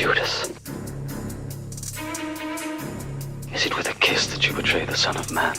Judas? Is it with a kiss that you betray the Son of Man?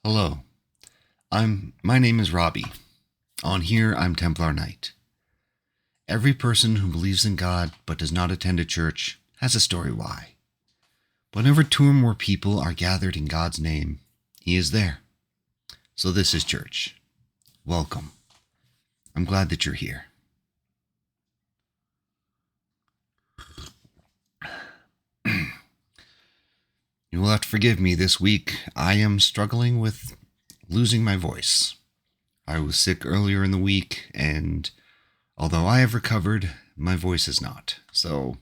Hello, my name is Robbie. On here, I'm Templar Knight. Every person who believes in God but does not attend a church has a story why. Whenever two or more people are gathered in God's name, He is there. So this is church. Welcome. I'm glad that you're here. You will have to forgive me this week. I am struggling with losing my voice. I was sick earlier in the week, and although I have recovered, my voice is not. So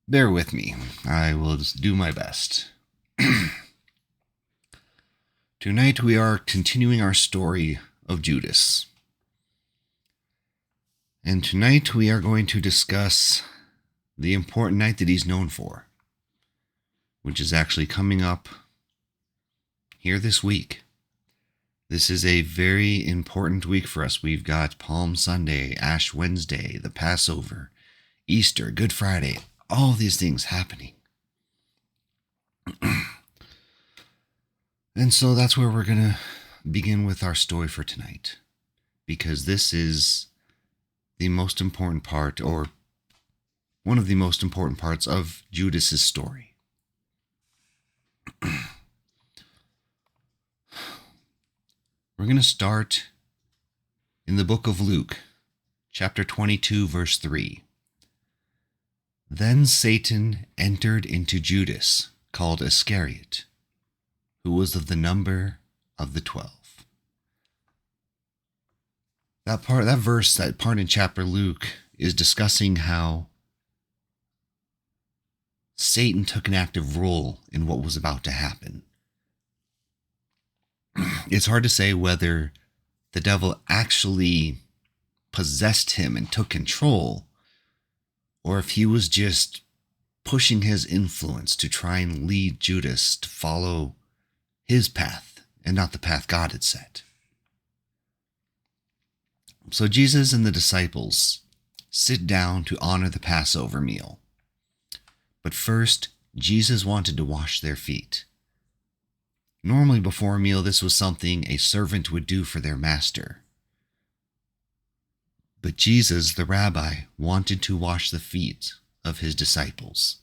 bear with me. I will just do my best. Tonight we are continuing our story of Judas. And tonight we are going to discuss the important night that he's known for, which is actually coming up here this week. This is a very important week for us. We've got Palm Sunday, Ash Wednesday, the Passover, Easter, Good Friday, all these things happening. And so that's where we're going to begin with our story for tonight, because this is the most important part, or one of the most important parts of Judas's story. We're going to start in the book of Luke, chapter 22, verse 3. Then Satan entered into Judas, called Iscariot, who was of the number of the 12. That part in chapter Luke is discussing how Satan took an active role in what was about to happen. It's hard to say whether the devil actually possessed him and took control, or if he was just pushing his influence to try and lead Judas to follow his path and not the path God had set. So Jesus and the disciples sit down to honor the Passover meal. But first, Jesus wanted to wash their feet. Normally before a meal, this was something a servant would do for their master. But Jesus, the rabbi, wanted to wash the feet of his disciples.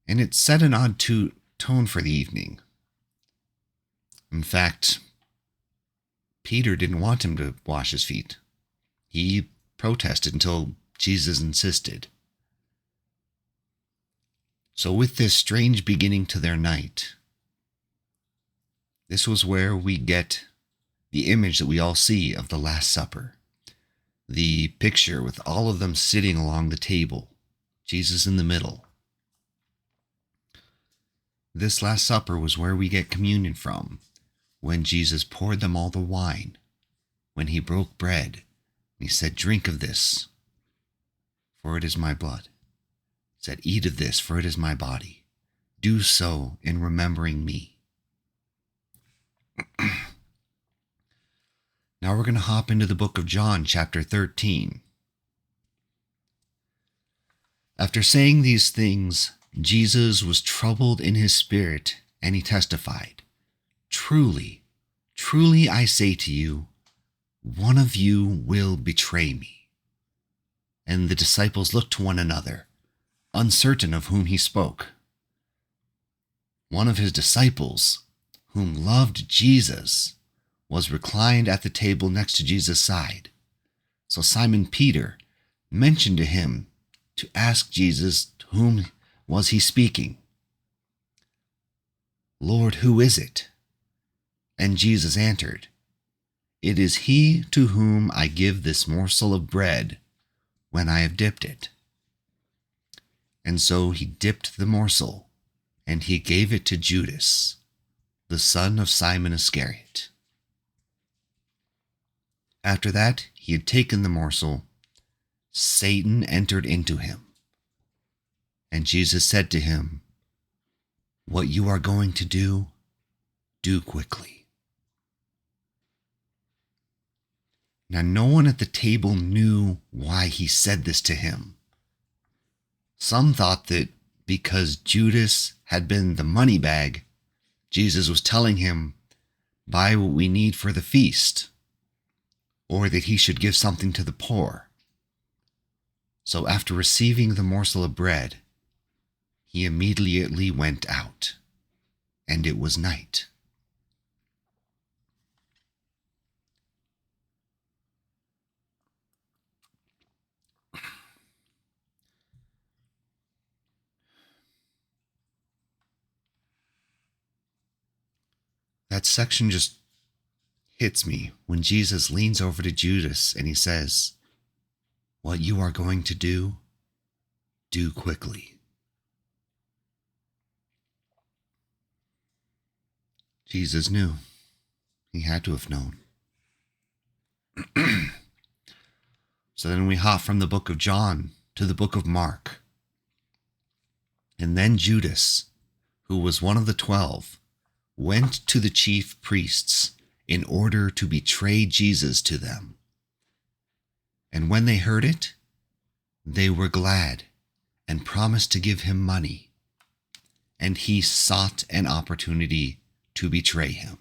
And it set an odd tone for the evening. In fact, Peter didn't want him to wash his feet. He protested until Jesus insisted. So with this strange beginning to their night, this was where we get the image that we all see of the Last Supper. The picture with all of them sitting along the table, Jesus in the middle. This Last Supper was where we get communion from, when Jesus poured them all the wine, when he broke bread, and he said, "Drink of this, for it is my blood." He said, "Eat of this, for it is my body. Do so in remembering me." Now we're going to hop into the book of John, chapter 13. After saying these things, Jesus was troubled in his spirit, and he testified, "Truly, truly I say to you, one of you will betray me." And the disciples looked to one another, uncertain of whom he spoke. One of his disciples, whom loved Jesus, was reclined at the table next to Jesus' side. So Simon Peter mentioned to him to ask Jesus to whom was he speaking. "Lord, who is it?" And Jesus answered, "It is he to whom I give this morsel of bread when I have dipped it." And so he dipped the morsel, and he gave it to Judas, the son of Simon Iscariot. After that, he had taken the morsel. Satan entered into him. And Jesus said to him, "What you are going to do, do quickly." Now, no one at the table knew why he said this to him. Some thought that because Judas had been the money bag, Jesus was telling him, "Buy what we need for the feast," or that he should give something to the poor. So after receiving the morsel of bread, he immediately went out, and it was night. That section just hits me when Jesus leans over to Judas and he says, "What you are going to do, do quickly." Jesus knew. He had to have known. So then we hop from the book of John to the book of Mark. And then Judas, who was one of the 12, went to the chief priests in order to betray Jesus to them. And when they heard it, they were glad and promised to give him money. And he sought an opportunity to betray him.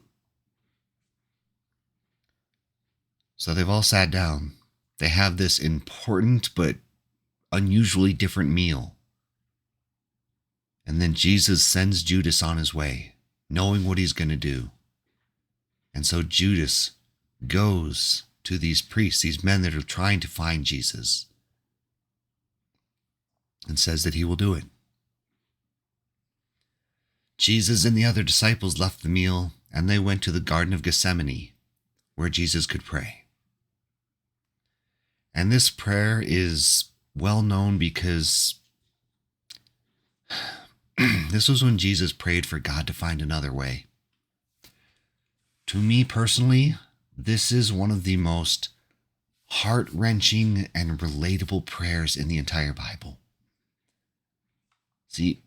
So they've all sat down. They have this important but unusually different meal. And then Jesus sends Judas on his way, knowing what he's going to do. And so Judas goes to these priests, these men that are trying to find Jesus, and says that he will do it. Jesus and the other disciples left the meal, and they went to the Garden of Gethsemane, where Jesus could pray. And this prayer is well known because this was when Jesus prayed for God to find another way. To me personally, this is one of the most heart-wrenching and relatable prayers in the entire Bible. See,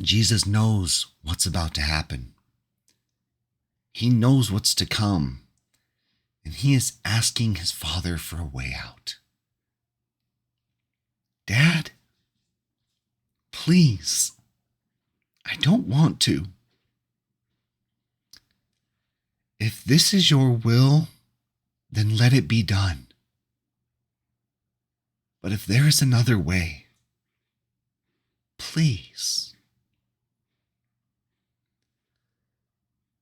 Jesus knows what's about to happen. He knows what's to come. And he is asking his Father for a way out. "Dad, please, I don't want to. If this is your will, then let it be done. But if there is another way, please."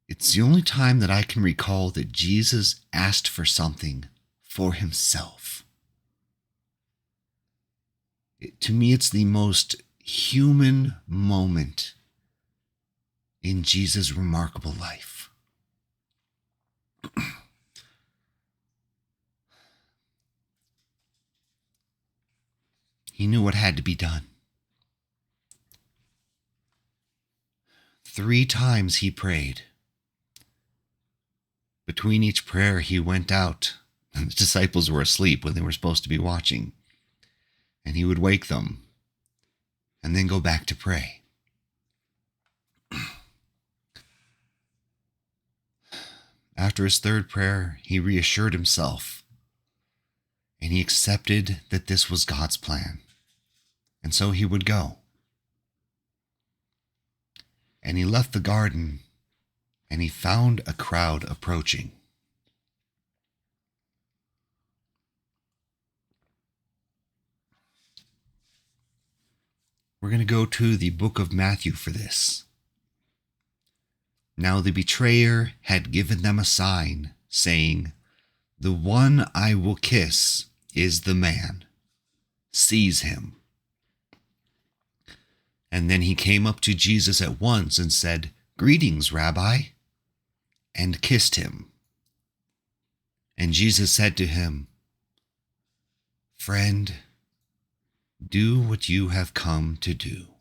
It's the only time that I can recall that Jesus asked for something for himself. To me, it's the most human moment in Jesus' remarkable life. He knew what had to be done. 3 times he prayed. Between each prayer, he went out. The disciples were asleep when they were supposed to be watching. And he would wake them and then go back to pray. After his 3rd prayer, he reassured himself and he accepted that this was God's plan. And so he would go. And he left the garden and he found a crowd approaching. We're going to go to the book of Matthew for this. Now the betrayer had given them a sign, saying, "The one I will kiss is the man. Seize him." And then he came up to Jesus at once and said, "Greetings, Rabbi," and kissed him. And Jesus said to him, "Friend, do what you have come to do."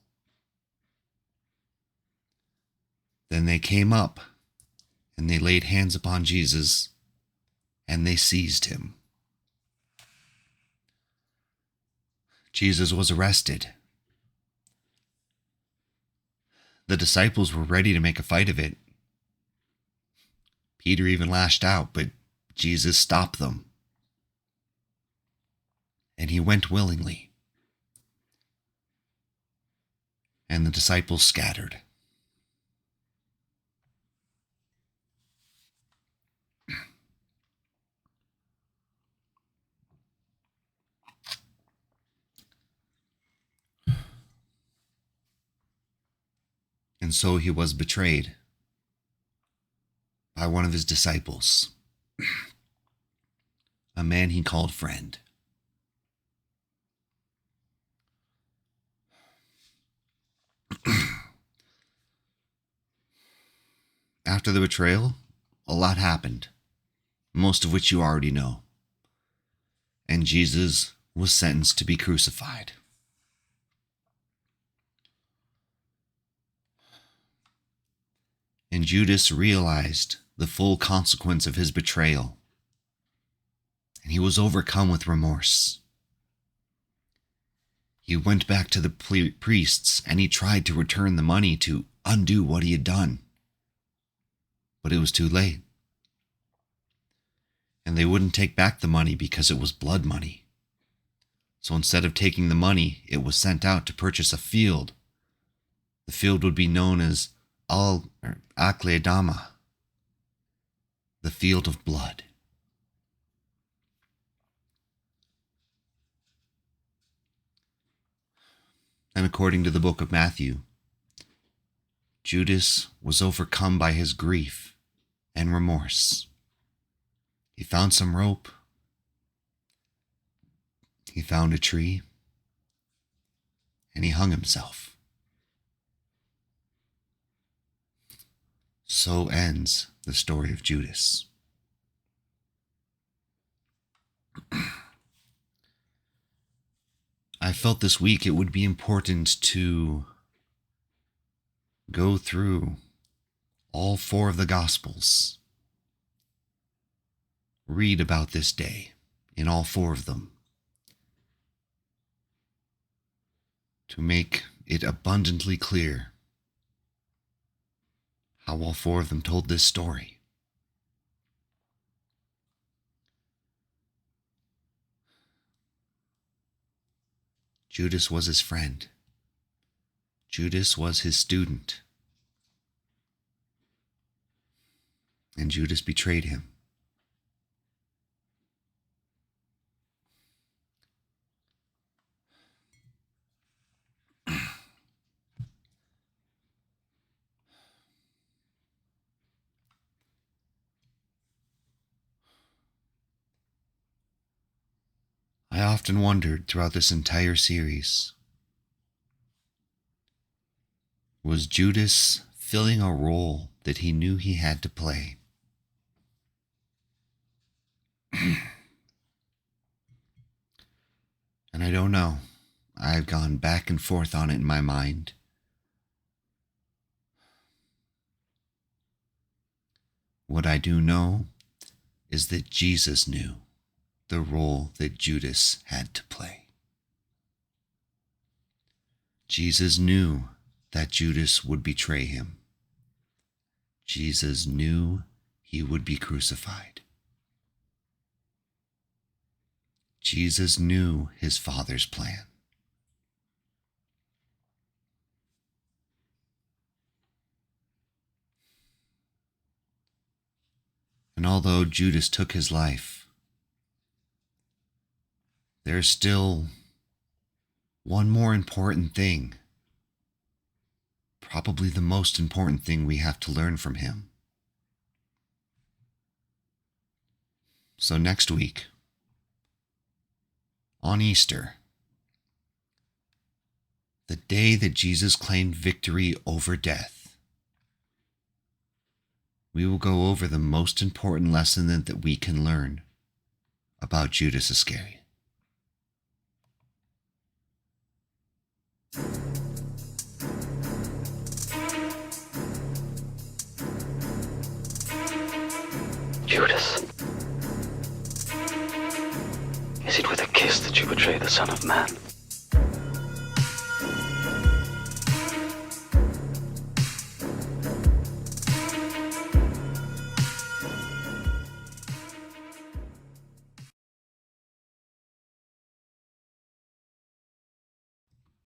Then they came up, and they laid hands upon Jesus, and they seized him. Jesus was arrested. The disciples were ready to make a fight of it. Peter even lashed out, but Jesus stopped them. And he went willingly. And the disciples scattered. And so he was betrayed by one of his disciples, a man he called friend. After the betrayal, a lot happened, most of which you already know. And Jesus was sentenced to be crucified. And Judas realized the full consequence of his betrayal, and he was overcome with remorse. He went back to the priests and he tried to return the money to undo what he had done. But it was too late. And they wouldn't take back the money because it was blood money. So instead of taking the money, it was sent out to purchase a field. The field would be known as Akledama, the field of blood. And according to the book of Matthew, Judas was overcome by his grief and remorse. He found some rope. He found a tree. And he hung himself. So ends the story of Judas. I felt this week it would be important to go through all 4 of the Gospels. Read about this day in all 4 of them, to make it abundantly clear how all 4 of them told this story. Judas was his friend. Judas was his student. And Judas betrayed him. I often wondered throughout this entire series, was Judas filling a role that he knew he had to play? And I don't know. I've gone back and forth on it in my mind. What I do know is that Jesus knew the role that Judas had to play. Jesus knew that Judas would betray him. Jesus knew he would be crucified. Jesus knew his Father's plan. And although Judas took his life, there's still one more important thing, probably the most important thing we have to learn from him. So next week, on Easter, the day that Jesus claimed victory over death, we will go over the most important lesson that we can learn about Judas Iscariot. Judas, is it with a kiss that you betray the Son of Man?